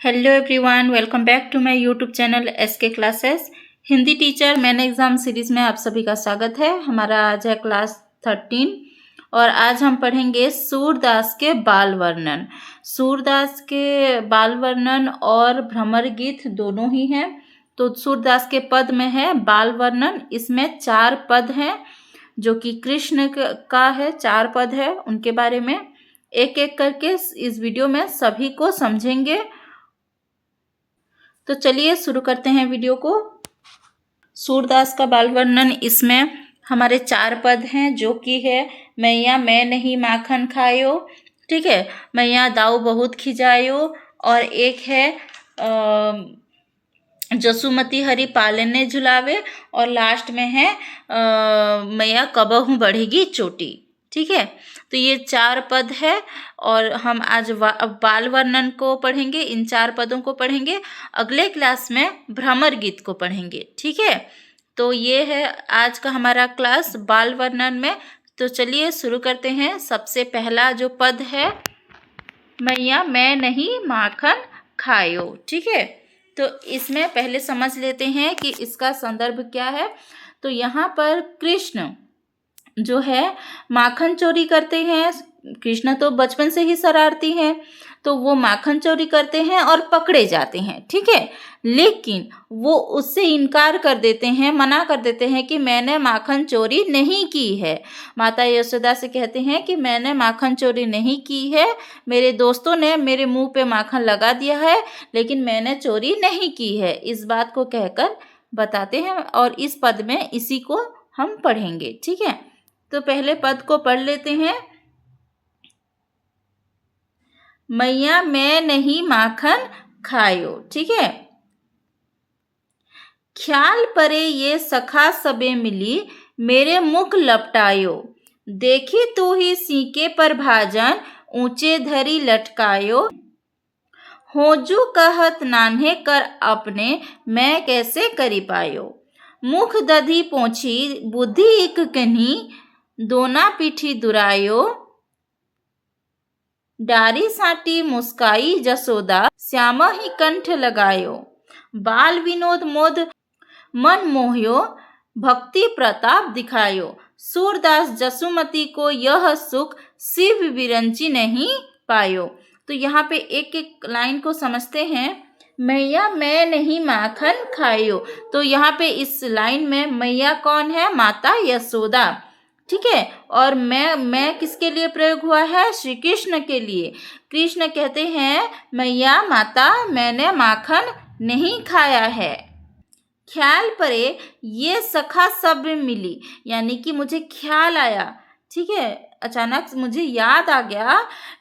Hello everyone, welcome back to my YouTube channel SK classes. Hindi teacher main exam series में आप सभी का स्वागत है। हमारा आज है क्लास 13 और आज हम पढ़ेंगे सूरदास के बाल वर्णन। सूरदास के बाल वर्णन और भ्रमर गीत दोनों ही हैं। तो सूरदास के पद में है बाल वर्णन। इसमें 4 पद हैं जो कि कृष्ण का है। 4 पद है, उनके बारे में एक एक करके इस वीडियो में सभी को समझेंगे। तो चलिए शुरू करते हैं वीडियो को। सूरदास का बाल वर्णन, इसमें हमारे 4 पद हैं जो कि है मैया मैं नहीं माखन खायो, ठीक है, मैया दाऊ बहुत खिजायो, और एक है जसुमती हरि पालने झुलावे, और लास्ट में है मैया कबहू बढ़ेगी चोटी। ठीक है, तो ये 4 पद है और हम आज बाल वर्णन को पढ़ेंगे, इन 4 पदों को पढ़ेंगे। अगले क्लास में भ्रमर गीत को पढ़ेंगे। ठीक है, तो ये है आज का हमारा क्लास बाल वर्णन में। तो चलिए शुरू करते हैं। सबसे पहला जो पद है मैया मैं नहीं माखन खायो। ठीक है, तो इसमें पहले समझ लेते हैं कि इसका संदर्भ क्या है। तो यहाँ पर कृष्ण जो है माखन चोरी करते हैं। कृष्ण तो बचपन से ही शरारती हैं, तो वो माखन चोरी करते हैं और पकड़े जाते हैं। ठीक है, लेकिन वो उससे इनकार कर देते हैं, मना कर देते हैं कि मैंने माखन चोरी नहीं की है। माता यशोदा से कहते हैं कि मैंने माखन चोरी नहीं की है, मेरे दोस्तों ने मेरे मुंह पे माखन लगा दिया है, लेकिन मैंने चोरी नहीं की है। इस बात को कहकर बताते हैं और इस पद में इसी को हम पढ़ेंगे। ठीक है, तो पहले पद को पढ़ लेते हैं। मैया मैं नहीं माखन खायो। ठीक है, ख्याल परे ये सखा सबे मिली, मेरे मुख लपटायो, देखी तू ही सीके पर भाजन, ऊंचे धरी लटकायो, होजू कहत नान्हे कर अपने, मैं कैसे करी पायो, मुख दधी पोछी बुद्धि इक कन्ही, दोना पीठी दुरायो, डारी साटी मुस्काई जसोदा, श्यामा ही कंठ लगायो, बाल विनोद मोद मन मोह्यो, भक्ति प्रताप दिखायो, सूरदास जसुमती को यह सुख शिव विरंची नहीं पायो। तो यहाँ पे एक एक लाइन को समझते हैं। मैया मैं नहीं माखन खायो, तो यहाँ पे इस लाइन में मैया कौन है? माता यशोदा। ठीक है, और मैं किसके लिए प्रयोग हुआ है? श्री कृष्ण के लिए। कृष्ण कहते हैं मैया माता मैंने माखन नहीं खाया है। ख्याल परे ये सखा सब मिली, यानी कि मुझे ख्याल आया, ठीक है, अचानक मुझे याद आ गया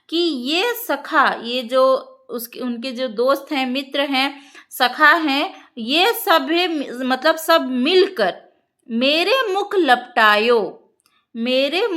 कि ये सखा, ये जो उनके जो दोस्त हैं, मित्र हैं, सखा हैं, ये सब मतलब सब मिलकर मेरे मुख लपटायो, मेरे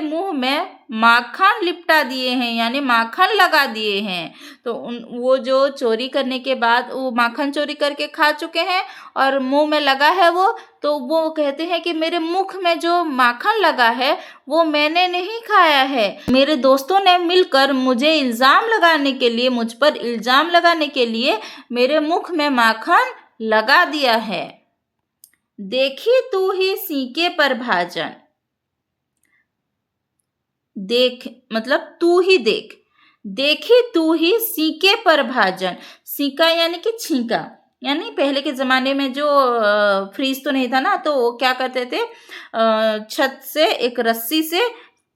मुंह में माखन लिपटा दिए हैं, यानी माखन लगा दिए हैं। तो वो जो चोरी करने के बाद वो माखन चोरी करके खा चुके हैं और मुंह में लगा है वो, तो वो कहते हैं कि मेरे मुख में जो माखन लगा है वो मैंने नहीं खाया है, मेरे दोस्तों ने मिलकर मुझे इल्ज़ाम लगाने के लिए, मुझ पर इल्ज़ाम लगाने के लिए मेरे मुख में माखन लगा दिया है। देखी तू ही सीके पर भाजन, देख मतलब तू ही देख, देखी तू ही सीके पर भाजन। सीका यानी कि छींका, यानी पहले के ज़माने में जो फ्रीज तो नहीं था ना, तो वो क्या करते थे, छत से एक रस्सी से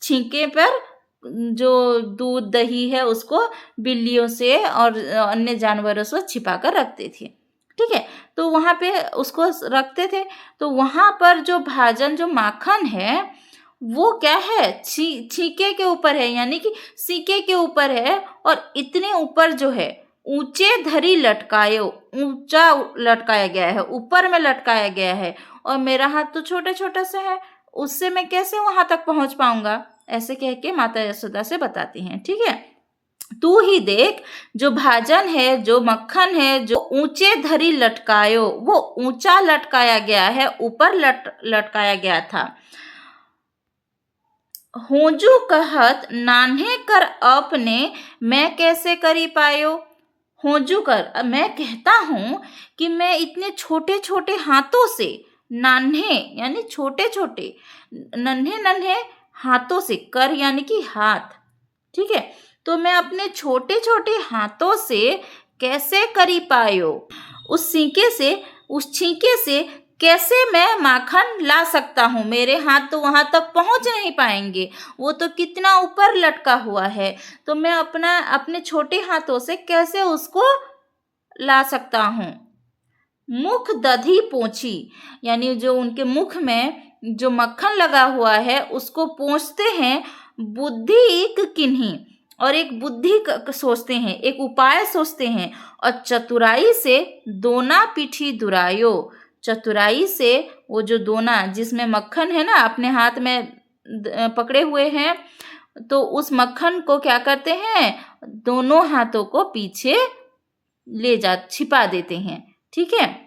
छींके पर जो दूध दही है उसको बिल्लियों से और अन्य जानवरों से छिपा कर रखते थे। ठीक है, तो वहाँ पे उसको रखते थे। तो वहाँ पर जो भाजन, जो माखन है, वो क्या है? छीके के ऊपर है, यानी कि सीके के ऊपर है, और इतने ऊपर जो है ऊंचे धरी लटकायो, ऊंचा लटकाया गया है, ऊपर में लटकाया गया है, और मेरा हाथ तो छोटा छोटा सा है, उससे मैं कैसे वहां तक पहुंच पाऊंगा? ऐसे कह के माता यशोदा से बताती हैं। ठीक है, तू ही देख, जो भाजन है, जो मक्खन है, जो ऊंचे धरी लटकायो, वो ऊंचा लटकाया गया है, ऊपर लटकाया गया था। होजू कहत नान्हे कर अपने, मैं कैसे करी पायो, होजू कर, मैं कहता हूँ कि मैं इतने छोटे छोटे हाथों से, नान्हे यानी छोटे छोटे, नन्हे नन्हे हाथों से, कर यानी कि हाथ, ठीक है, तो मैं अपने छोटे छोटे हाथों से कैसे करी पायो, उस छींके से कैसे मैं माखन ला सकता हूँ। मेरे हाथ तो वहां तक पहुंच नहीं पाएंगे, वो तो कितना ऊपर लटका हुआ है, तो मैं अपने छोटे हाथों से कैसे उसको ला सकता हूँ। मुख दधी पोंछी, यानी जो उनके मुख में जो मक्खन लगा हुआ है उसको पोंछते हैं। बुद्धि एक किन्हीं, और एक बुद्धि सोचते हैं, एक उपाय सोचते हैं। और चतुराई से दोना पीठी दुरायो, चतुराई से वो जो दोना जिसमें मक्खन है ना, अपने हाथ में पकड़े हुए हैं, तो उस मक्खन को क्या करते हैं, दोनों हाथों को पीछे छिपा देते हैं, ठीक है।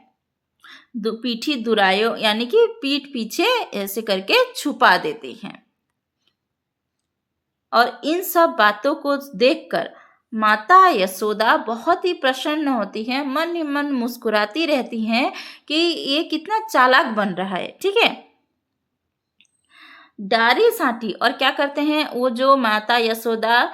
पीठी दुरायो यानी कि पीठ पीछे ऐसे करके छुपा देते हैं। और इन सब बातों को देखकर माता यशोदा बहुत ही प्रसन्न होती है, मन ही मन मुस्कुराती रहती हैं कि ये कितना चालाक बन रहा है, ठीक है। डारी साटी, और क्या करते हैं वो जो माता यशोदा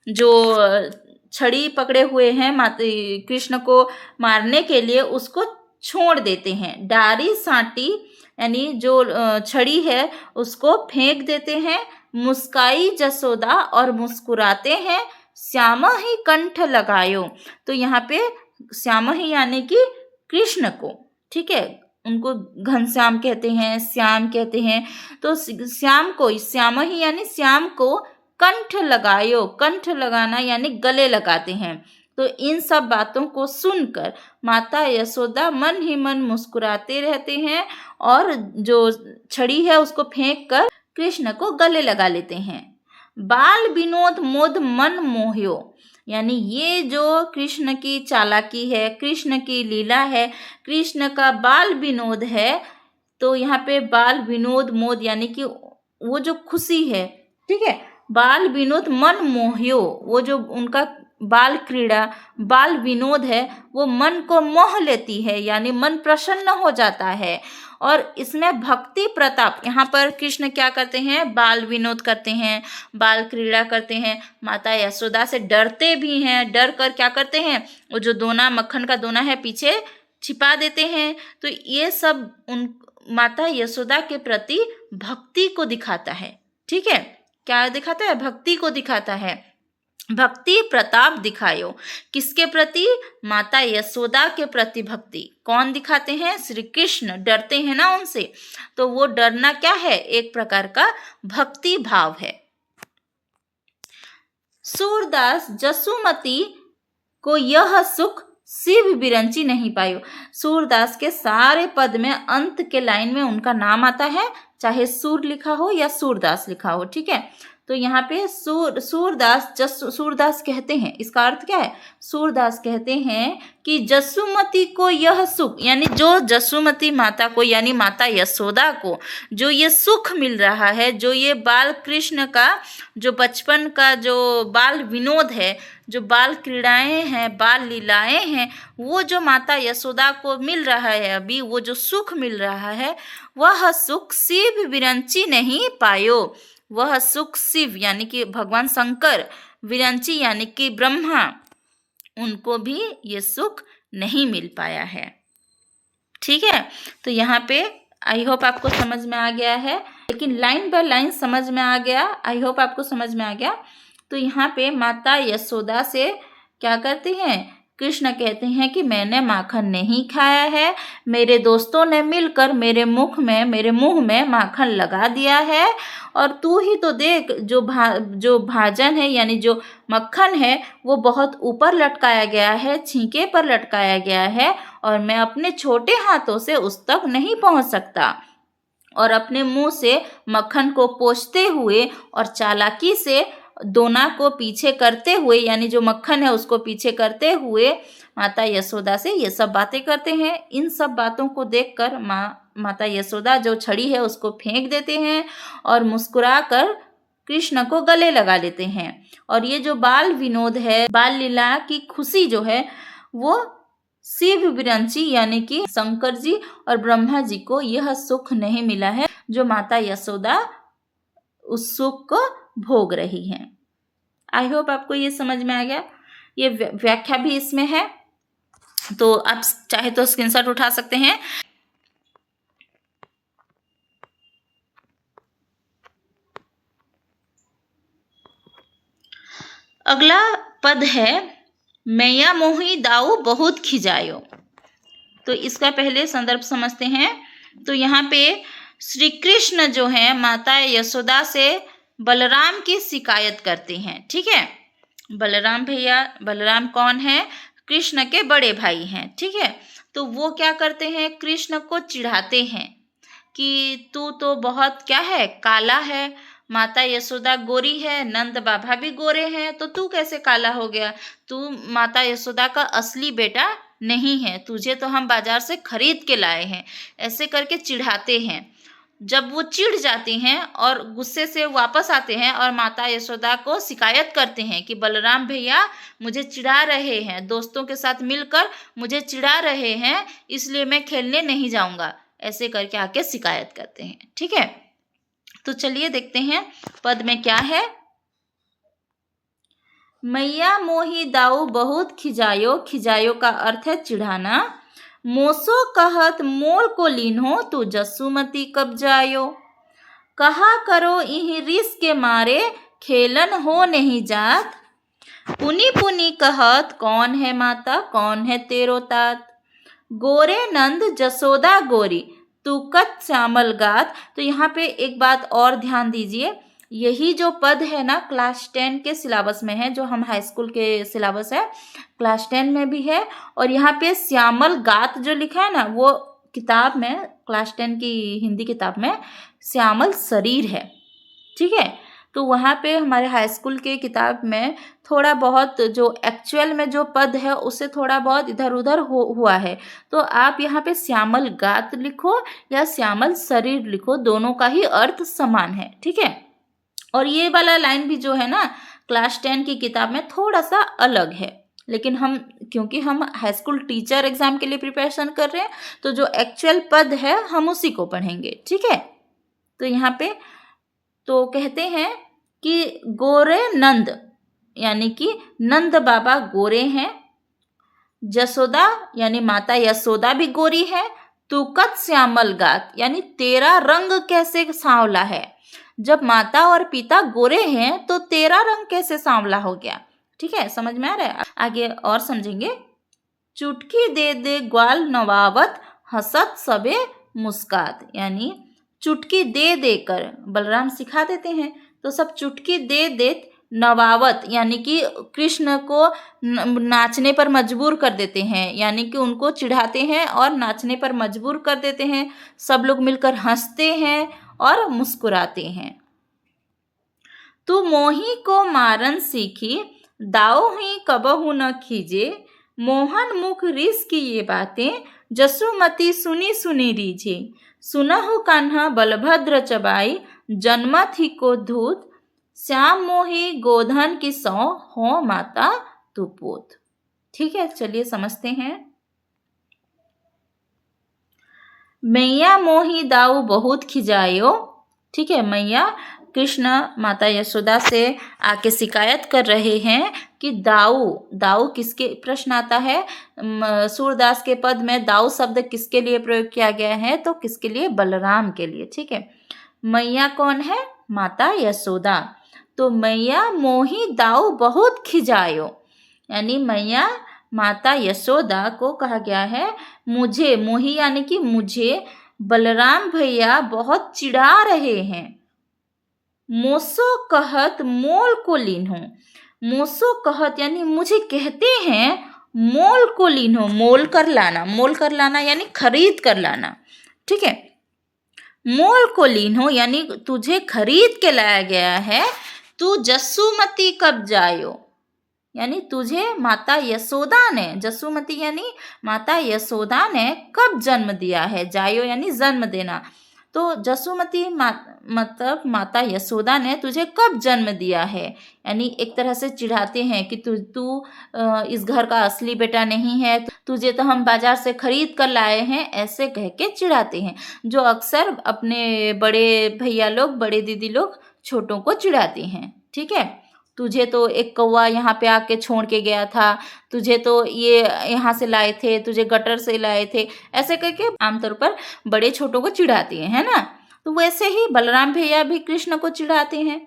जो छड़ी पकड़े हुए हैं माता कृष्ण को मारने के लिए, उसको छोड़ देते हैं। डारी साटी यानी जो छड़ी है उसको फेंक देते हैं। मुस्काई जसोदा, और मुस्कुराते हैं। श्यामा ही कंठ लगायो, तो यहाँ पे श्यामा ही यानी कि कृष्ण को, ठीक है, उनको घनश्याम कहते हैं, श्याम कहते हैं, तो श्याम को, श्यामा ही यानी श्याम को कंठ लगायो, कंठ लगाना यानी गले लगाते हैं। तो इन सब बातों को सुनकर माता यशोदा मन ही मन मुस्कुराते रहते हैं और जो छड़ी है उसको फेंक कर कृष्ण को गले लगा लेते हैं। बाल विनोद मोद मन मोह्यो, यानी ये जो कृष्ण की चालाकी है, कृष्ण की लीला है, कृष्ण का बाल विनोद है, तो यहाँ पे बाल विनोद मोद यानी कि वो जो खुशी है, ठीक है, बाल विनोद मन मोह्यो, वो जो उनका बाल क्रीड़ा, बाल विनोद है, वो मन को मोह लेती है, यानी मन प्रसन्न हो जाता है। और इसमें भक्ति प्रताप, यहाँ पर कृष्ण क्या करते हैं, बाल विनोद करते हैं, बाल क्रीड़ा करते हैं, माता यशोदा से डरते भी हैं, डर कर क्या करते हैं, वो जो दोना, मक्खन का दोना है, पीछे छिपा देते हैं। तो ये सब उन माता यशोदा के प्रति भक्ति को दिखाता है, ठीक है, क्या दिखाता है, भक्ति को दिखाता है। भक्ति प्रताप दिखायो, किसके प्रति, माता यशोदा के प्रति भक्ति कौन दिखाते हैं, श्री कृष्ण, डरते हैं ना उनसे, तो वो डरना क्या है, एक प्रकार का भक्ति भाव है। सूरदास जसुमती को यह सुख शिव बिरंची नहीं पायो, सूरदास के सारे पद में अंत के लाइन में उनका नाम आता है, चाहे सूर लिखा हो या सूरदास लिखा हो, ठीक है। तो यहाँ पे सूरदास कहते हैं, इसका अर्थ क्या है, सूरदास कहते हैं कि जसुमती को यह सुख, यानी जो जसुमती माता को यानी माता यशोदा को जो ये सुख मिल रहा है, जो ये बाल कृष्ण का जो बचपन का जो बाल विनोद है, जो बाल क्रीड़ाएं हैं, बाल लीलाएं हैं, वो जो माता यशोदा को मिल रहा है अभी, वो जो सुख मिल रहा है, वह सुख शिव विरंची नहीं पायो, वह सुख शिव यानी कि भगवान शंकर, विरंची यानी कि ब्रह्मा, उनको भी ये सुख नहीं मिल पाया है, ठीक है। तो यहाँ पे आई होप आपको समझ में आ गया है, लेकिन लाइन बाय लाइन समझ में आ गया, आई होप आपको समझ में आ गया। तो यहाँ पे माता यशोदा से क्या करते हैं, कृष्ण कहते हैं कि मैंने माखन नहीं खाया है, मेरे दोस्तों ने मिलकर मेरे मुंह में माखन लगा दिया है, और तू ही तो देख, जो भाजन है यानी जो मक्खन है वो बहुत ऊपर लटकाया गया है, छींके पर लटकाया गया है, और मैं अपने छोटे हाथों से उस तक नहीं पहुंच सकता। और अपने मुंह से मक्खन को पोंछते हुए और चालाकी से दोना को पीछे करते हुए, यानी जो मक्खन है उसको पीछे करते हुए माता यशोदा से ये सब बातें करते हैं। इन सब बातों को देखकर माता यशोदा जो छड़ी है उसको फेंक देते हैं और मुस्कुरा कर कृष्ण को गले लगा लेते हैं। और ये जो बाल विनोद है, बाल लीला की खुशी जो है वो शिव विरंची यानी कि शंकर जी और ब्रह्मा जी को यह सुख नहीं मिला है जो माता यशोदा उस सुख को भोग रही हैं। आई होप आपको ये समझ में आ गया। ये व्याख्या भी इसमें है, तो आप चाहे तो स्क्रीनशॉट उठा सकते हैं। अगला पद है मैया मोही दाऊ बहुत खिजायो। तो इसका पहले संदर्भ समझते हैं। तो यहाँ पे श्री कृष्ण जो है माता यशोदा से बलराम की शिकायत करते हैं। ठीक है, बलराम भैया, बलराम कौन है? कृष्ण के बड़े भाई हैं। ठीक है, तो वो क्या करते हैं, कृष्ण को चिढ़ाते हैं कि तू तो बहुत क्या है, काला है, माता यशोदा गोरी है, नंद बाबा भी गोरे हैं, तो तू कैसे काला हो गया? तू माता यशोदा का असली बेटा नहीं है, तुझे तो हम बाजार से खरीद के लाए हैं। ऐसे करके चिढ़ाते हैं। जब वो चिढ़ जाती हैं और गुस्से से वापस आते हैं और माता यशोदा को शिकायत करते हैं कि बलराम भैया मुझे चिढ़ा रहे हैं, दोस्तों के साथ मिलकर मुझे चिढ़ा रहे हैं, इसलिए मैं खेलने नहीं जाऊंगा, ऐसे करके आके शिकायत करते हैं। ठीक है, तो चलिए देखते हैं पद में क्या है। मैया मोही दाऊ बहुत खिजायो, खिजायो का अर्थ है चिढ़ाना। मोसो कहत मोल को लीन्हो, तू जसुमती कब जायो। कहा करो इही रिस के मारे, खेलन हो नहीं जात। पुनी पुनी कहत कौन है माता, कौन है तेरो तात। गोरे नंद जसोदा गोरी, तू कत श्यामल गात। तो यहाँ पे एक बात और ध्यान दीजिए, यही जो पद है ना क्लास 10 के सिलेबस में है, जो हम हाई स्कूल के सिलेबस है, क्लास 10 में भी है। और यहाँ पे श्यामल गात जो लिखा है ना, वो किताब में, क्लास 10 की हिंदी किताब में श्यामल शरीर है। ठीक है, तो वहाँ पे हमारे हाई स्कूल के किताब में थोड़ा बहुत जो एक्चुअल में जो पद है उससे थोड़ा बहुत इधर उधर हुआ है। तो आप यहाँ पे श्यामल गात लिखो या श्यामल शरीर लिखो, दोनों का ही अर्थ समान है। ठीक है, और ये वाला लाइन भी जो है ना क्लास 10 की किताब में थोड़ा सा अलग है, लेकिन हम क्योंकि हम हाई स्कूल टीचर एग्जाम के लिए प्रिपरेशन कर रहे हैं, तो जो एक्चुअल पद है हम उसी को पढ़ेंगे। ठीक है, तो यहाँ पे तो कहते हैं कि गोरे नंद यानी कि नंद बाबा गोरे हैं, जसोदा यानी माता यशोदा भी गोरी है, तुकत श्यामल गात यानी तेरा रंग कैसे सांवला है। जब माता और पिता गोरे हैं तो तेरा रंग कैसे सांवला हो गया। ठीक है, समझ में आ रहा है? आगे और समझेंगे। चुटकी दे दे ग्वाल नवावत, हसत सबे मुस्कात यानी चुटकी दे देकर बलराम सिखा देते हैं, तो सब चुटकी दे दे नवावत यानी कि कृष्ण को नाचने पर मजबूर कर देते हैं, यानी कि उनको चिढ़ाते हैं और नाचने पर मजबूर कर देते हैं। सब लोग मिलकर हंसते हैं और मुस्कुराते हैं। तू मोही को मारन सीखी, दाऊ ही कबहू न खीजे। मोहन मुख रिस की ये बातें, जसुमती सुनी सुनी रीझे। सुनहु कान्हा बलभद्र चबाई, जन्मत ही को धूत। श्याम मोही गोधन की सौ, हो माता तू पोत। ठीक है, चलिए समझते हैं। मैया मोही दाऊ बहुत खिजायो। ठीक है, मैया कृष्ण माता यशोदा से आके शिकायत कर रहे हैं कि दाऊ, दाऊ किसके, प्रश्न आता है सूरदास के पद में दाऊ शब्द किसके लिए प्रयोग किया गया है, तो किसके लिए, बलराम के लिए। ठीक है, मैया कौन है, माता यशोदा। तो मैया मोही दाऊ बहुत खिजायो यानी मैया माता यशोदा को कहा गया है मुझे, मोही यानी कि मुझे बलराम भैया बहुत चिढ़ा रहे हैं। मोसो कहत मोल को लीन्हो, मोसो कहत यानी मुझे कहते हैं, मोल को लीन्हो मोल कर लाना, मोल कर लाना यानी खरीद कर लाना। ठीक है, मोल को लीन्हो यानी तुझे खरीद के लाया गया है। तू जसुमती कब जायो यानी तुझे माता यशोदा ने, जसुमती यानी माता यशोदा ने कब जन्म दिया है, जायो यानी जन्म देना। तो जसुमती मतलब माता यशोदा ने तुझे कब जन्म दिया है, यानी एक तरह से चिढ़ाते हैं कि तू तू इस घर का असली बेटा नहीं है, तुझे तो हम बाजार से खरीद कर लाए हैं, ऐसे कह के चिढ़ाते हैं, जो अक्सर अपने बड़े भैया लोग, बड़े दीदी लोग छोटों को चिढ़ाते हैं। ठीक है, तुझे तो एक कौवा यहाँ पे आके छोड़ के गया था, तुझे तो ये यहाँ से लाए थे, तुझे गटर से लाए थे, ऐसे करके आमतौर पर बड़े छोटों को चिढ़ाते हैं, है ना। तो वैसे ही बलराम भैया भी कृष्ण को चिढ़ाते हैं,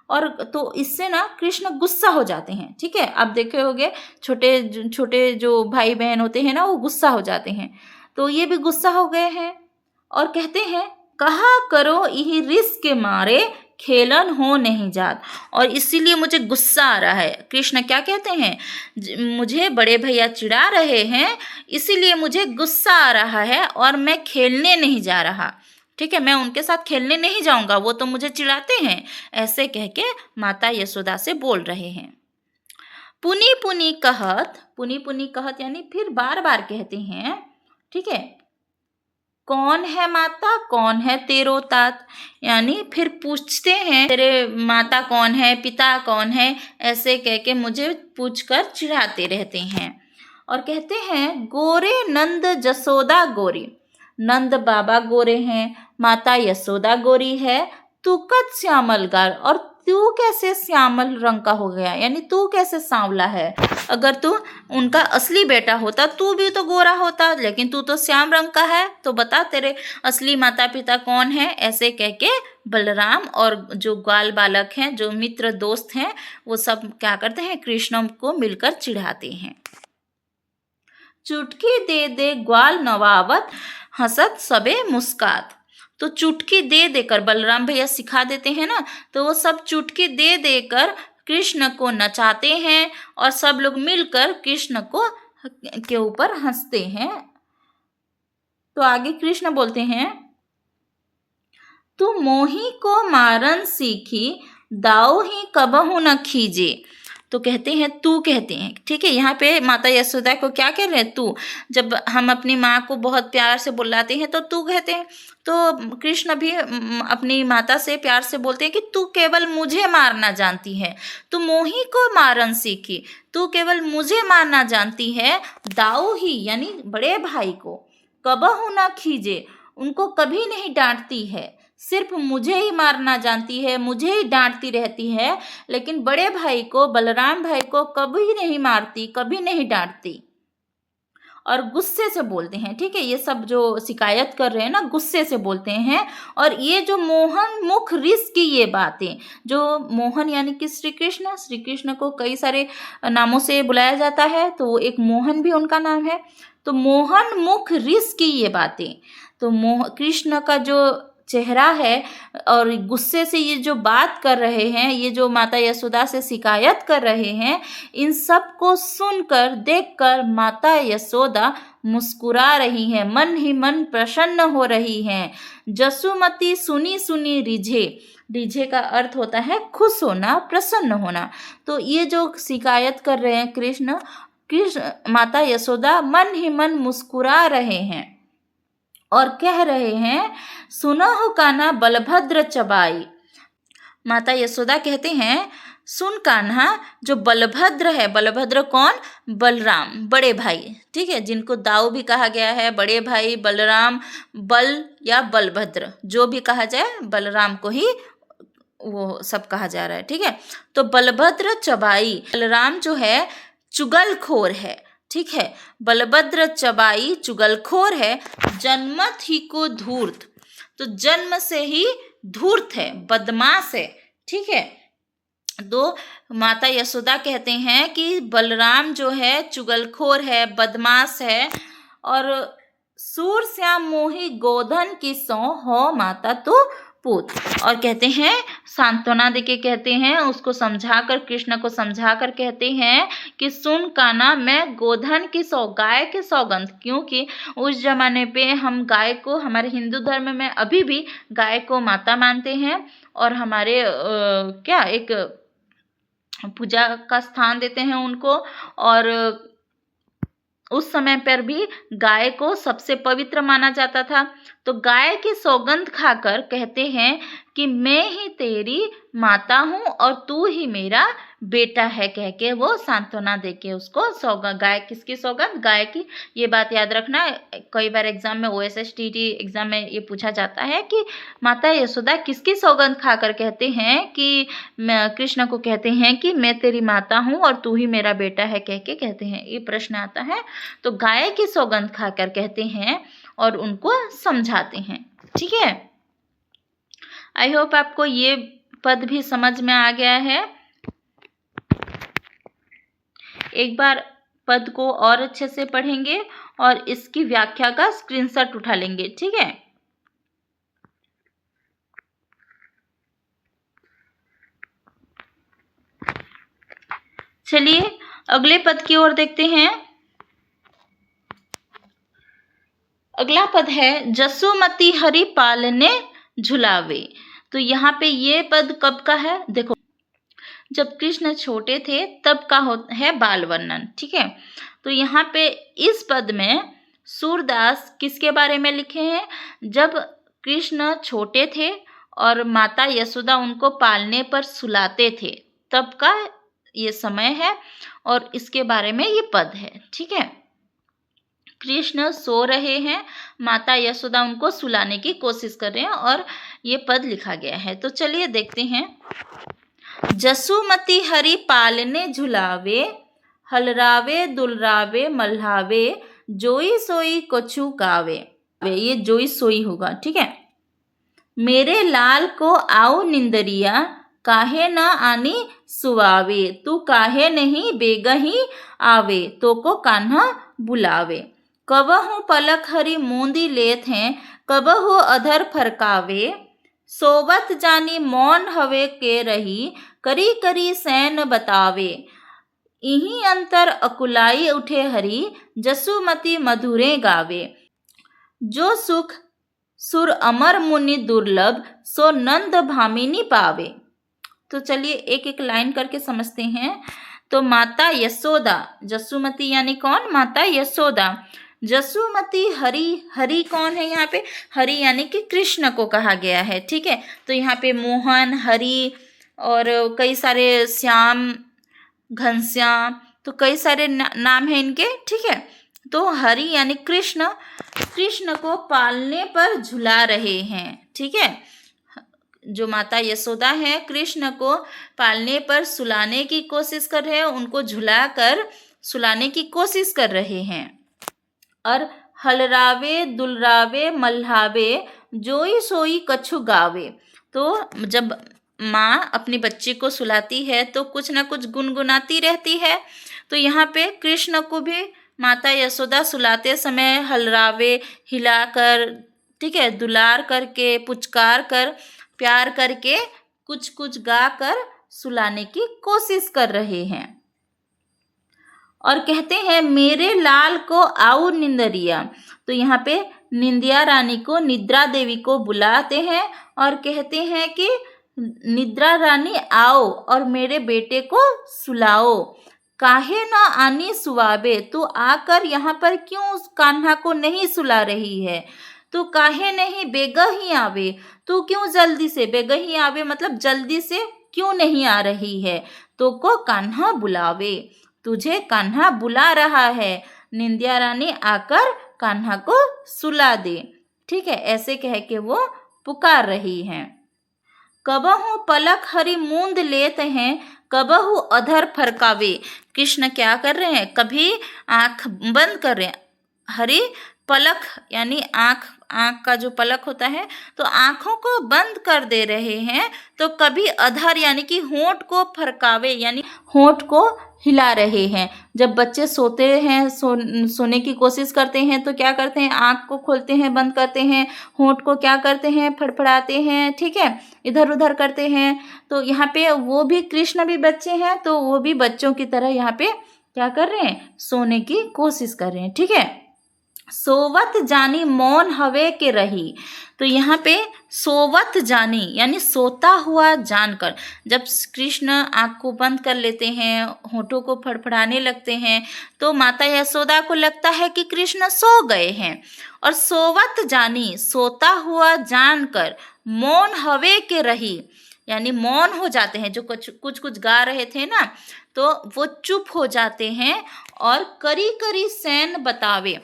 और तो इससे ना कृष्ण गुस्सा हो जाते हैं। ठीक है, आप देखे होंगे छोटे छोटे जो भाई बहन होते हैं ना, वो गुस्सा हो जाते हैं। तो ये भी गुस्सा हो गए हैं और कहते हैं, कहा करो यही रिस के मारे खेलन हो नहीं जात, और इसीलिए मुझे गुस्सा आ रहा है। कृष्ण क्या कहते हैं, मुझे बड़े भैया चिढ़ा रहे हैं, इसीलिए मुझे गुस्सा आ रहा है और मैं खेलने नहीं जा रहा। ठीक है, मैं उनके साथ खेलने नहीं जाऊंगा, वो तो मुझे चिढ़ाते हैं, ऐसे कह के माता यशोदा से बोल रहे हैं। पुनी पुनी कहत यानी फिर बार बार कहते हैं। ठीक है, कौन है माता, कौन है तेरो तात, यानी फिर पूछते हैं तेरे माता कौन है, पिता कौन है, ऐसे कह के मुझे पूछकर चिढ़ाते रहते हैं। और कहते हैं, गोरे नंद जसोदा गोरी, नंद बाबा गोरे हैं, माता यशोदा गोरी है, तुकत श्यामल गार, और तू कैसे श्यामल रंग का हो गया, यानी तू कैसे सांवला है। अगर तू उनका असली बेटा होता तू भी तो गोरा होता, लेकिन तू तो श्याम रंग का है, तो बता तेरे असली माता पिता कौन है। ऐसे कह के बलराम और जो ग्वाल बालक हैं, जो मित्र दोस्त हैं, वो सब क्या करते हैं, कृष्ण को मिलकर चिढ़ाते हैं। चुटकी दे दे ग्वाल नवावत, हंसत सबे मुस्कात। तो चुटकी दे देकर, बलराम भैया सिखा देते हैं ना, तो वो सब चुटकी दे देकर कृष्ण को नचाते हैं, और सब लोग मिलकर कृष्ण को के ऊपर हंसते हैं। तो आगे कृष्ण बोलते हैं, तू मोही को मारन सीखी, दाऊ ही कबहू न खीजे। तो कहते हैं तू, कहते हैं। ठीक है, यहाँ पे माता यशोदा को क्या कह रहे हैं, तू। जब हम अपनी माँ को बहुत प्यार से बुलाते हैं तो तू कहते हैं, तो कृष्ण भी अपनी माता से प्यार से बोलते हैं कि तू केवल मुझे मारना जानती है, तू मोही को मारन सीखी, तू केवल मुझे मारना जानती है, दाऊ ही यानी बड़े भाई को, कबहू ना खीजे, उनको कभी नहीं डांटती है, सिर्फ मुझे ही मारना जानती है, मुझे ही डांटती रहती है, लेकिन बड़े भाई को, बलराम भाई को कभी नहीं मारती, कभी नहीं डांटती। और गुस्से से बोलते हैं। ठीक है, ये सब जो शिकायत कर रहे हैं ना, गुस्से से बोलते हैं। और ये जो मोहन मुख रिस की ये बातें, जो मोहन यानी कि श्री कृष्ण को कई सारे नामों से बुलाया जाता है, तो एक मोहन भी उनका नाम है। तो मोहन मुख रिस की ये बातें, तो कृष्ण का जो चेहरा है और गुस्से से ये जो बात कर रहे हैं, ये जो माता यशोदा से शिकायत कर रहे हैं, इन सब को सुनकर, देखकर माता यशोदा मुस्कुरा रही हैं, मन ही मन प्रसन्न हो रही हैं। जसुमती सुनी सुनी रिझे, रिझे का अर्थ होता है खुश होना, प्रसन्न होना। तो ये जो शिकायत कर रहे हैं कृष्ण, माता यशोदा मन ही मन मुस्कुरा रहे हैं और कह रहे हैं, सुनहु कान्हा बलभद्र चबाई। माता यशोदा कहते हैं, सुन कान्हा, जो बलभद्र है, बलभद्र कौन, बलराम, बड़े भाई। ठीक है, जिनको दाऊ भी कहा गया है, बड़े भाई बलराम, बल या बलभद्र, जो भी कहा जाए, बलराम को ही वो सब कहा जा रहा है। ठीक है, तो बलभद्र चबाई, बलराम जो है चुगलखोर है। ठीक है, बलभद्र चबाई चुगलखोर है, जन्मत ही को धूर्त, तो जन्म से ही धूर्त है, बदमाश है। ठीक है, तो माता यशोदा कहते हैं कि बलराम जो है चुगलखोर है, बदमाश है, और सूर श्याम मोही गोधन की सौ हो माता तो पूत। और कहते हैं, सांत्वना देके कहते हैं, उसको समझाकर, कृष्ण को समझाकर कहते हैं कि सुन कान्हा, मैं गोधन की गाय की सौगंध, क्योंकि उस जमाने पे हम गाय को, हमारे हिंदू धर्म में अभी भी गाय को माता मानते हैं, और हमारे क्या एक पूजा का स्थान देते हैं उनको, और उस समय पर भी गाय को सबसे पवित्र माना जाता था। तो गाय की सौगंध खाकर कहते हैं कि मैं ही तेरी माता हूँ और तू ही मेरा बेटा है, कह के वो सांत्वना देके उसको सौगंध, गाय किसकी सौगंध, गाय की। ये बात याद रखना, कई बार एग्जाम में OSSTT एग्जाम में ये पूछा जाता है कि माता यशोदा किसकी सौगंध खाकर कहते हैं कि कृष्ण को कहते हैं कि मैं तेरी माता हूँ और तू ही मेरा बेटा है, कह के कहते हैं, ये प्रश्न आता है। तो गाय की सौगंध खाकर कहते हैं और उनको समझाते हैं। ठीक है, आई होप आपको ये पद भी समझ में आ गया है। एक बार पद को और अच्छे से पढ़ेंगे और इसकी व्याख्या का स्क्रीनशॉट उठा लेंगे। ठीक है, चलिए अगले पद की ओर देखते हैं। अगला पद है जसुमती हरि पालने झुलावे। तो यहाँ पे ये पद कब का है, देखो जब कृष्ण छोटे थे तब का है बाल वर्णन। ठीक है, तो यहाँ पे इस पद में सूरदास किसके बारे में लिखे हैं, जब कृष्ण छोटे थे और माता यशोदा उनको पालने पर सुलाते थे तब का ये समय है और इसके बारे में ये पद है। ठीक है, कृष्ण सो रहे हैं, माता यशोदा उनको सुलाने की कोशिश कर रहे हैं और ये पद लिखा गया है। तो चलिए देखते हैं। जसुमती हरि पालने झुलावे, हलरावे दुलरावे मल्हावे, जोई सोई कछु गावे। ये जोई सोई होगा। ठीक है, मेरे लाल को आओ निंदरिया, काहे न आनी सुवावे, तू काहे नहीं बेगही आवे, तो को कान्हा बुलावे। कबहु पलक हरि मूंदी लेत हैं, कबहु अधर फरकावे, सोवत जानी मौन हवे के रही, करी करी सैन बतावे। इही अंतर अकुलाई उठे हरि, जसुमती मधुरे गावे। जो सुख सुर अमर मुनि दुर्लभ, सो नंद भामिनी पावे। तो चलिए एक एक लाइन करके समझते हैं। तो माता यशोदा, जसुमती यानी कौन, माता यशोदा। जसुमती हरि, हरि कौन है यहाँ पे, हरि यानी कि कृष्ण को कहा गया है। ठीक है, तो यहाँ पे मोहन, हरि और कई सारे श्याम, घनश्याम, तो कई सारे नाम हैं इनके। ठीक है, तो हरि यानी कृष्ण, कृष्ण को पालने पर झुला रहे हैं। ठीक है, जो माता यशोदा है कृष्ण को पालने पर सुलाने की कोशिश कर रहे हैं, उनको झुलाकर सुलाने की कोशिश कर रहे हैं। और हलरावे दुलरावे मल्हावे, जोई सोई कछु गावे। तो जब माँ अपनी बच्ची को सुलाती है तो कुछ ना कुछ गुनगुनाती रहती है। तो यहाँ पे कृष्ण को भी माता यशोदा सुलाते समय हलरावे, हिलाकर, ठीक है, दुलार करके, पुचकार कर, प्यार करके, कुछ कुछ गा कर सुलाने की कोशिश कर रहे हैं। और कहते हैं मेरे लाल को आओ निंदरिया। तो यहाँ पे निंदिया रानी को, निद्रा देवी को बुलाते हैं और कहते हैं कि निद्रा रानी आओ और मेरे बेटे को सुलाओ। काहे ना आनी सुवाबे, तू आकर यहाँ पर क्यों उस कान्हा को नहीं सुला रही है। तू काहे नहीं बेगही आवे, तू क्यों जल्दी से, बेगही आवे मतलब जल्दी से क्यों नहीं आ रही है। तो को कान्हा बुलावे, तुझे कान्हा बुला रहा है, निंदिया रानी आकर कान्हा को सुला दे। ठीक है, ऐसे कह के वो पुकार रही हैं। कबहु पलक हरि मूंद लेते हैं, कबहु अधर फरकावे। कृष्ण क्या कर रहे हैं, कभी आंख बंद कर रहे हैं, हरि पलक यानी आंख, आंख का जो पलक होता है तो आंखों को बंद कर दे रहे हैं। तो कभी अधर यानी कि होंठ को फरकावे यानी होंठ को हिला रहे हैं। जब बच्चे सोते हैं, सोने की कोशिश करते हैं तो क्या करते हैं, आंख को खोलते हैं, बंद करते हैं, होंठ को क्या करते हैं, फड़फड़ाते हैं। ठीक है, इधर उधर करते हैं। तो यहाँ पे वो भी कृष्ण भी बच्चे हैं, तो वो भी बच्चों की तरह यहाँ पे क्या कर रहे हैं, सोने की कोशिश कर रहे हैं। ठीक है, सोवत जानी मौन हवे के रही। तो यहाँ पे सोवत जानी यानी सोता हुआ जानकर, जब कृष्ण आँख को बंद कर लेते हैं, होठों को फड़फड़ाने लगते हैं, तो माता यशोदा को लगता है कि कृष्ण सो गए हैं। और सोवत जानी सोता हुआ जानकर, मौन हवे के रही यानी मौन हो जाते हैं, जो कुछ कुछ कुछ गा रहे थे ना, तो वो चुप हो जाते हैं। और करी करी सैन बतावे,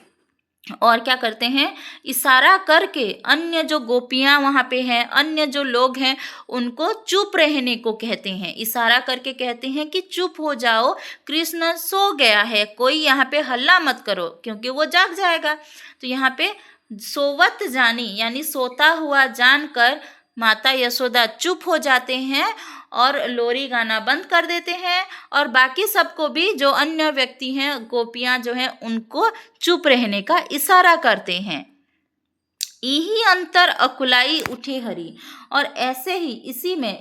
और क्या करते हैं, इशारा करके अन्य जो गोपियां वहाँ पे हैं, अन्य जो लोग हैं, उनको चुप रहने को कहते हैं। इशारा करके कहते हैं कि चुप हो जाओ, कृष्ण सो गया है, कोई यहाँ पे हल्ला मत करो क्योंकि वो जाग जाएगा। तो यहाँ पे सोवत जानी यानी सोता हुआ जानकर माता यशोदा चुप हो जाते हैं और लोरी गाना बंद कर देते हैं, और बाकी सबको भी, जो अन्य व्यक्ति हैं, गोपियां जो हैं, उनको चुप रहने का इशारा करते हैं। यही अंतर अकुलाई उठे हरि। और ऐसे ही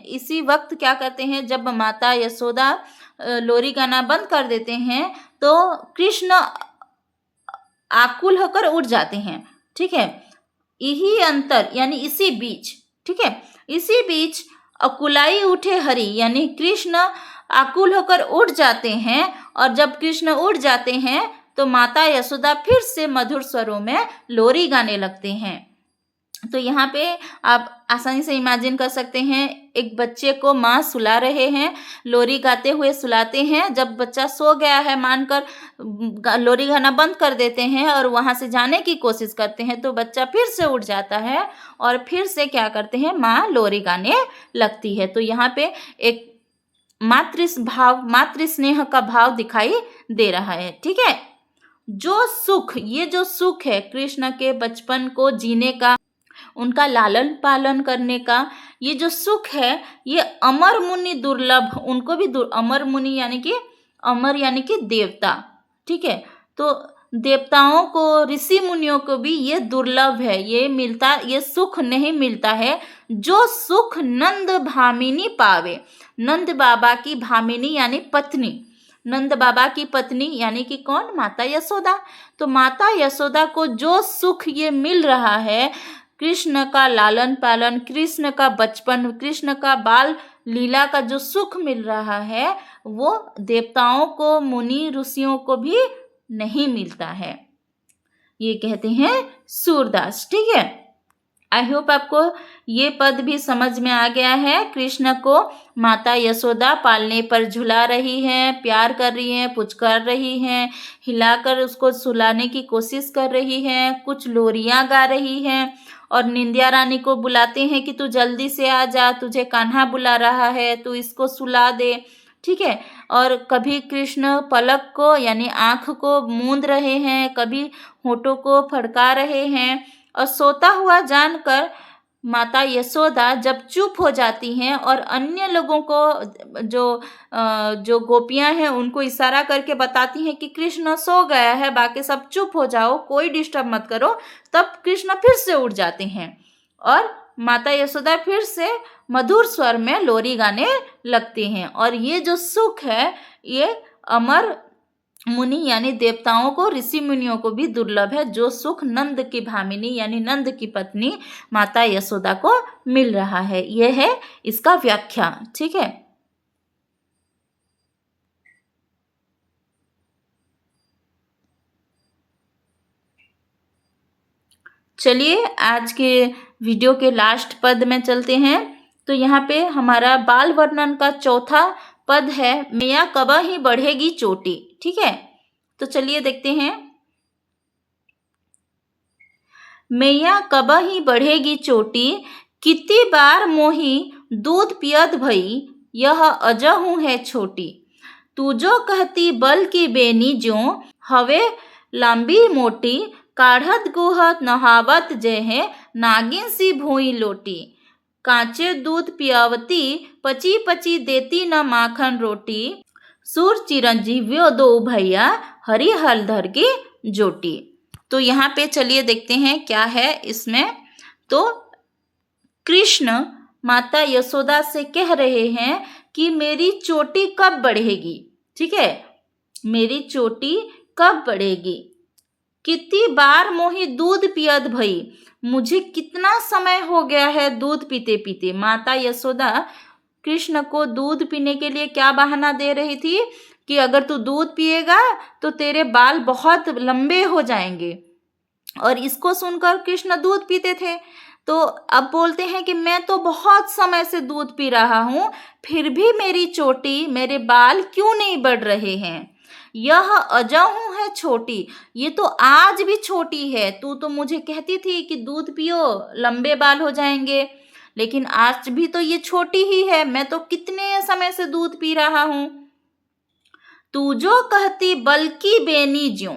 इसी वक्त क्या करते हैं, जब माता यशोदा लोरी गाना बंद कर देते हैं, तो कृष्ण आकुल होकर उठ जाते हैं। ठीक है, यही अंतर यानी इसी बीच, ठीक है, इसी बीच अकुलाई उठे हरि यानी कृष्ण आकुल होकर उठ जाते हैं। और जब कृष्ण उठ जाते हैं तो माता यशोदा फिर से मधुर स्वरों में लोरी गाने लगते हैं। तो यहाँ पे आप आसानी से इमेजिन कर सकते हैं, एक बच्चे को माँ सुला रहे हैं, लोरी गाते हुए सुलाते हैं। जब बच्चा सो गया है मानकर लोरी गाना बंद कर देते हैं और वहाँ से जाने की कोशिश करते हैं, तो बच्चा फिर से उठ जाता है और फिर से क्या करते हैं, माँ लोरी गाने लगती है। तो यहाँ पे एक मातृ स्नेह का भाव दिखाई दे रहा है। ठीक है, जो सुख, ये जो सुख है कृष्ण के बचपन को जीने का, उनका लालन पालन करने का, ये जो सुख है, ये अमर मुनि दुर्लभ, उनको भी अमर मुनि यानी कि अमर यानी कि देवता। ठीक है, तो देवताओं को, ऋषि मुनियों को भी ये दुर्लभ है, ये सुख नहीं मिलता है, जो सुख नंद भामिनी पावे। नंद बाबा की भामिनी यानी पत्नी, नंद बाबा की पत्नी यानी कि कौन, माता यशोदा। तो माता यशोदा को जो सुख ये मिल रहा है, कृष्ण का लालन पालन, कृष्ण का बचपन, कृष्ण का बाल लीला का जो सुख मिल रहा है, वो देवताओं को, मुनि ऋषियों को भी नहीं मिलता है, ये कहते हैं सूरदास। ठीक है, आई होप आपको ये पद भी समझ में आ गया है। कृष्ण को माता यशोदा पालने पर झुला रही हैं, प्यार कर रही हैं, पुचकार रही हैं, हिलाकर उसको सुलाने की कोशिश कर रही हैं, कुछ लोरियां गा रही हैं, और निंदिया रानी को बुलाते हैं कि तू जल्दी से आ जा, तुझे कान्हा बुला रहा है, तू इसको सुला दे। ठीक है, और कभी कृष्ण पलक को यानी आँख को मूंद रहे हैं, कभी होठों को फड़का रहे हैं, और सोता हुआ जानकर माता यशोदा जब चुप हो जाती हैं और अन्य लोगों को, जो गोपियां हैं, उनको इशारा करके बताती हैं कि कृष्ण सो गया है, बाकी सब चुप हो जाओ, कोई डिस्टर्ब मत करो, तब कृष्ण फिर से उठ जाते हैं और माता यशोदा फिर से मधुर स्वर में लोरी गाने लगते हैं। और ये जो सुख है, ये अमर मुनि यानी देवताओं को, ऋषि मुनियों को भी दुर्लभ है, जो सुख नंद की भामिनी यानी नंद की पत्नी माता यशोदा को मिल रहा है। यह है इसका व्याख्या। ठीक है, चलिए आज के वीडियो के लास्ट पद में चलते हैं। तो यहाँ पे हमारा बाल वर्णन का चौथा पद है, मैया कब ही बढ़ेगी चोटी। ठीक है, तो चलिए देखते हैं। मैया कब ही बढ़ेगी चोटी, कितनी बार मोही दूध पियत भई, यह अजहू है छोटी। तू जो कहती बल की बेनी ज्यों, हवे लंबी मोटी, काढ़त गुहत नहावत जेहे, नागिन सी भोई लोटी। कांचे दूध पियावती, पची पची देती न माखन रोटी, सूर चिरंजीवियों दो भैया, हरि हलधर की जोटी। तो यहाँ पे चलिए देखते हैं क्या है इसमें। तो कृष्ण माता यशोदा से कह रहे हैं कि मेरी चोटी कब बढ़ेगी। ठीक है, मेरी चोटी कब बढ़ेगी। कितनी बार मोही दूध पियत भई, मुझे कितना समय हो गया है दूध पीते पीते। माता यशोदा कृष्ण को दूध पीने के लिए क्या बहाना दे रही थी कि अगर तू दूध पिएगा तो तेरे बाल बहुत लंबे हो जाएंगे, और इसको सुनकर कृष्ण दूध पीते थे। तो अब बोलते हैं कि मैं तो बहुत समय से दूध पी रहा हूँ, फिर भी मेरी चोटी, मेरे बाल क्यों नहीं बढ़ रहे हैं। यह अजहू है छोटी, ये तो आज भी छोटी है। तू तो मुझे कहती थी कि दूध पियो लंबे बाल हो जाएंगे, लेकिन आज भी तो ये छोटी ही है। मैं तो कितने समय से दूध पी रहा हूँ। तू जो कहती बल की बेनी ज्यों,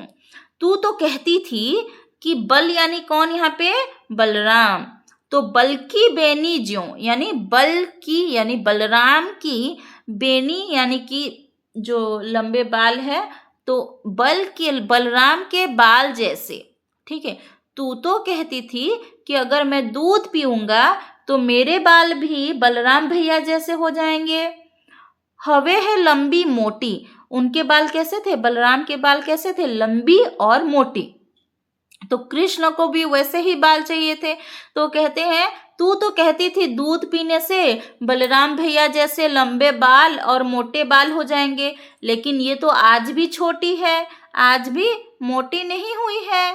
तू तो कहती थी कि बल यानी कौन यहाँ पे, बलराम। तो बल की बेनी ज्यों यानी बल की यानी बलराम की, बेनी यानी कि जो लंबे बाल है, तो बल के बलराम के बाल जैसे। ठीक है, तू तो कहती थी कि अगर मैं दूध पीऊंगा तो मेरे बाल भी बलराम भैया जैसे हो जाएंगे। हवे है लंबी मोटी, उनके बाल कैसे थे, बलराम के बाल कैसे थे, लंबी और मोटी। तो कृष्ण को भी वैसे ही बाल चाहिए थे। तो कहते हैं तू तो कहती थी दूध पीने से बलराम भैया जैसे लंबे बाल और मोटे बाल हो जाएंगे, लेकिन ये तो आज भी छोटी है, आज भी मोटी नहीं हुई है।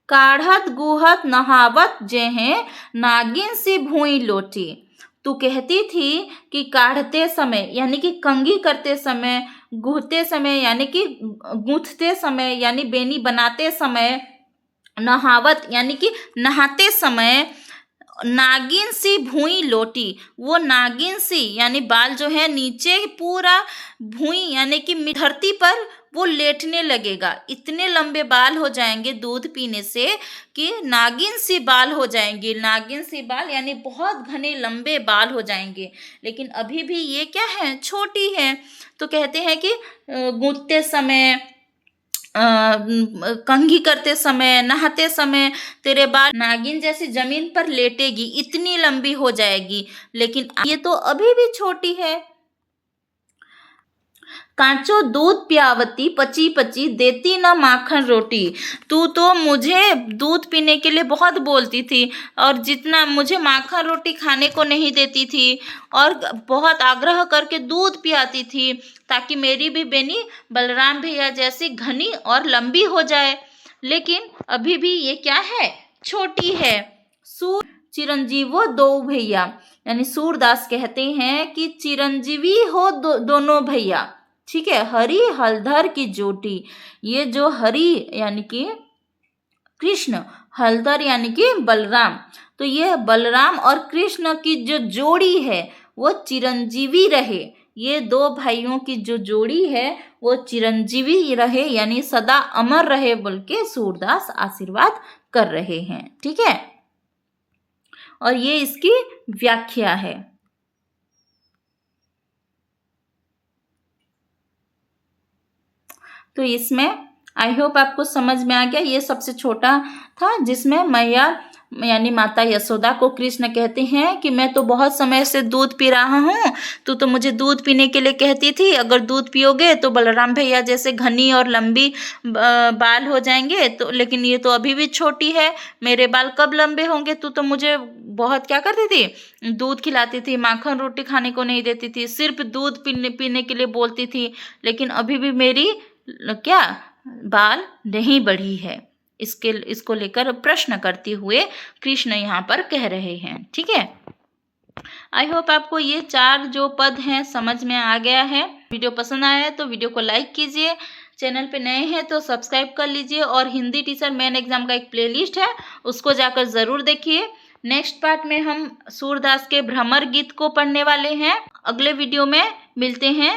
काढ़त गुहत नहावत जेहे, नागिन सी भुई लोटी। तू कहती थी कि काढ़ते समय यानी कि कंघी करते समय, गुहते समय यानी कि गूंथते समय यानी बेनी बनाते समय, नहावत यानी कि नहाते समय, नागिन सी भुई लोटी, वो नागिन सी यानी बाल जो है नीचे पूरा भुई यानी कि धरती पर वो लेटने लगेगा। इतने लंबे बाल हो जाएंगे दूध पीने से कि नागिन सी बाल हो जाएंगे। नागिन सी बाल यानी बहुत घने लंबे बाल हो जाएंगे, लेकिन अभी भी ये क्या है, छोटी है। तो कहते हैं कि गूंथते समय, कंघी करते समय, नहाते समय तेरे बाल नागिन जैसी जमीन पर लेटेगी, इतनी लंबी हो जाएगी, लेकिन ये तो अभी भी छोटी है। कांचो दूध पियावती पची पची, देती न माखन रोटी। तू तो मुझे दूध पीने के लिए बहुत बोलती थी, और जितना मुझे माखन रोटी खाने को नहीं देती थी, और बहुत आग्रह करके दूध पियाती थी ताकि मेरी भी बेनी बलराम भैया जैसी घनी और लंबी हो जाए, लेकिन अभी भी ये क्या है, छोटी है। सूर चिरंजीवो दो भैया, यानी सूरदास कहते हैं कि चिरंजीवी हो दोनों भैया। ठीक है, हरि हलधर की जोटी, ये जो हरि यानी कि कृष्ण, हलधर यानी कि बलराम, तो ये बलराम और कृष्ण की जो जोड़ी है वो चिरंजीवी रहे। ये दो भाइयों की जो जोड़ी है वो चिरंजीवी रहे यानी सदा अमर रहे बोल के सूरदास आशीर्वाद कर रहे हैं। ठीक है, और ये इसकी व्याख्या है। तो इसमें आई होप आपको समझ में आ गया। ये सबसे छोटा था जिसमें मैया यानी माता यशोदा को कृष्ण कहते हैं कि मैं तो बहुत समय से दूध पी रहा हूँ, तो मुझे दूध पीने के लिए कहती थी, अगर दूध पियोगे तो बलराम भैया जैसे घनी और लंबी बाल हो जाएंगे, तो लेकिन ये तो अभी भी छोटी है, मेरे बाल कब लंबे होंगे। तू तो मुझे बहुत क्या करती थी, दूध खिलाती थी, माखन रोटी खाने को नहीं देती थी, सिर्फ दूध पीने के लिए बोलती थी, लेकिन अभी भी मेरी क्या बाल नहीं बढ़ी है। इसको लेकर प्रश्न करते हुए कृष्ण यहाँ पर कह रहे हैं। ठीक है, आई होप आपको ये 4 जो पद हैं समझ में आ गया है। वीडियो पसंद आया है तो वीडियो को लाइक कीजिए, चैनल पे नए हैं तो सब्सक्राइब कर लीजिए, और हिंदी टीचर मेन एग्जाम का एक प्लेलिस्ट है उसको जाकर ज़रूर देखिए। नेक्स्ट पार्ट में हम सूरदास के भ्रमर गीत को पढ़ने वाले हैं। अगले वीडियो में मिलते हैं।